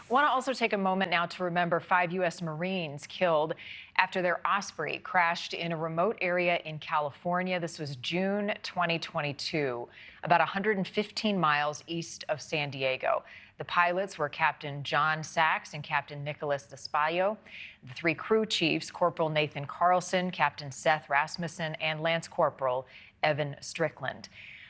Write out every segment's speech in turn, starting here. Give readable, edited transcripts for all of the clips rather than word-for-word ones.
I want to also take a moment now to remember 5 U.S. Marines killed after their Osprey crashed in a remote area in California. This was June 2022, about 115 miles east of San Diego. The pilots were Captain John Sachs and Captain Nicholas Despayo. The 3 crew chiefs, Corporal Nathan Carlson, Captain Seth Rasmussen, and Lance Cpl. Evan Strickland.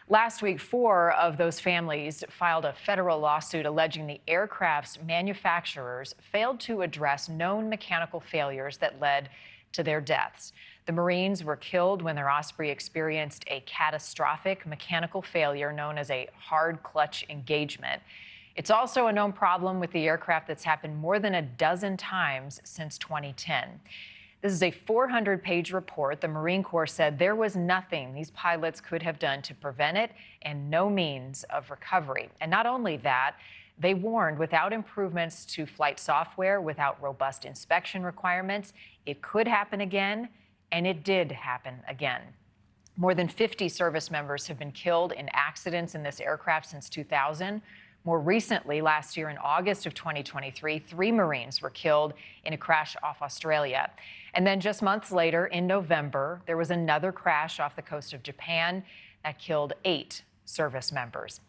Last week, 4 of those families filed a federal lawsuit alleging the aircraft's manufacturers failed to address known mechanical failures that led to their deaths. The Marines were killed when their Osprey experienced a catastrophic mechanical failure known as a hard clutch engagement. It's also a known problem with the aircraft that's happened more than a dozen times since 2010. This is a 400-page report. The Marine Corps said there was nothing these pilots could have done to prevent it and no means of recovery. And not only that, they warned without improvements to flight software, without robust inspection requirements, it could happen again, and it did happen again. More than 50 service members have been killed in accidents in this aircraft since 2000. More recently, last year in August of 2023, 3 Marines were killed in a crash off Australia. And then just months later, in November, there was another crash off the coast of Japan that killed 8 service members.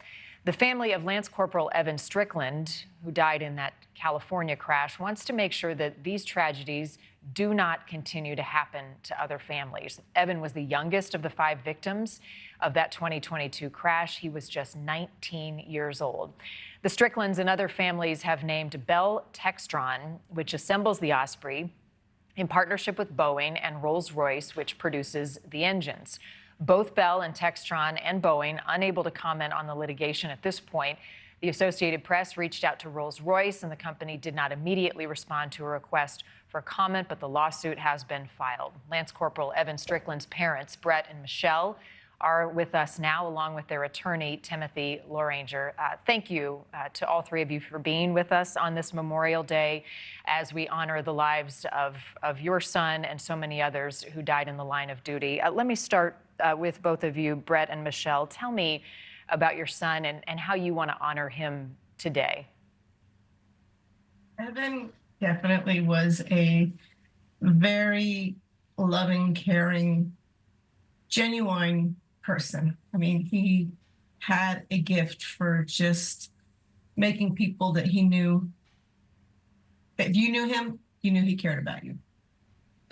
The family of Lance Cpl. Evan Strickland, who died in that California crash, wants to make sure that these tragedies do not continue to happen to other families. Evan was the youngest of the 5 victims of that 2022 crash. He was just 19 years old. The Stricklands and other families have named Bell Textron, which assembles the Osprey, in partnership with Boeing and Rolls-Royce, which produces the engines. Both Bell and Textron and Boeing unable to comment on the litigation at this point. The Associated Press reached out to Rolls-Royce, and the company did not immediately respond to a request for comment, but the lawsuit has been filed. Lance Cpl. Evan Strickland's parents, Brett and Michelle, are with us now, along with their attorney, Timothy Loranger. Thank you to all 3 of you for being with us on this Memorial Day as we honor the lives of your son and so many others who died in the line of duty. Let me start with both of you, Brett and Michelle. Tell me about your son and how you want to honor him today. Evan definitely was a very loving, caring, genuine person. I mean, he had a gift for just making people that he knew, that if you knew him, you knew he cared about you.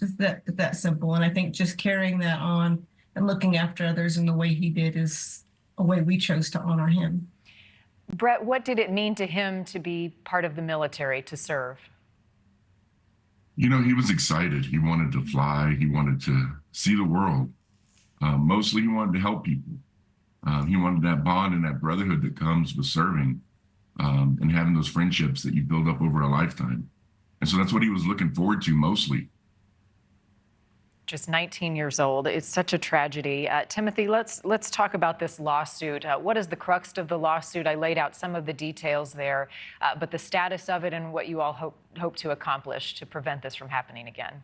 Just that simple. And I think just carrying that on and looking after others in the way he did is a way we chose to honor him. Brett, what did it mean to him to be part of the military, to serve? You know, he was excited. He wanted to fly. He wanted to see the world. Mostly he wanted to help people. He wanted that bond and that brotherhood that comes with serving and having those friendships that you build up over a lifetime. And so that's what he was looking forward to mostly. Just 19 years old. It's such a tragedy. Timothy, let's talk about this lawsuit. What is the crux of the lawsuit? I laid out some of the details there, but the status of it and what you all hope to accomplish to prevent this from happening again.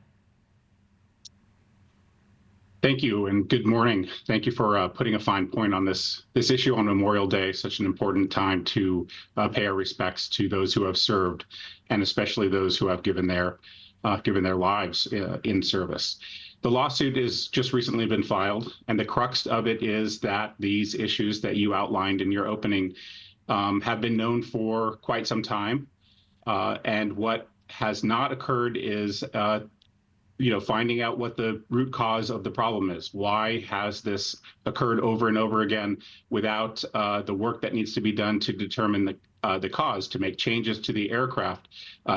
Thank you, and good morning. Thank you for putting a fine point on this issue on Memorial Day, such an important time to pay our respects to those who have served, and especially those who have given their lives in service. The lawsuit has just recently been filed, and the crux of it is that these issues that you outlined in your opening have been known for quite some time, and what has not occurred is finding out what the root cause of the problem is. Why has this occurred over and over again without the work that needs to be done to determine the cause, to make changes to the aircraft,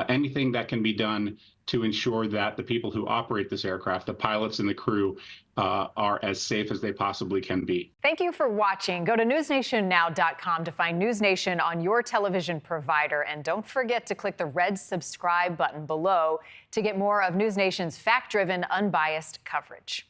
anything that can be done to ensure that the people who operate this aircraft, the pilots and the crew, are as safe as they possibly can be. Thank you for watching. Go to newsnationnow.com to find NewsNation on your television provider. And don't forget to click the red subscribe button below to get more of NewsNation's fact-driven, unbiased coverage.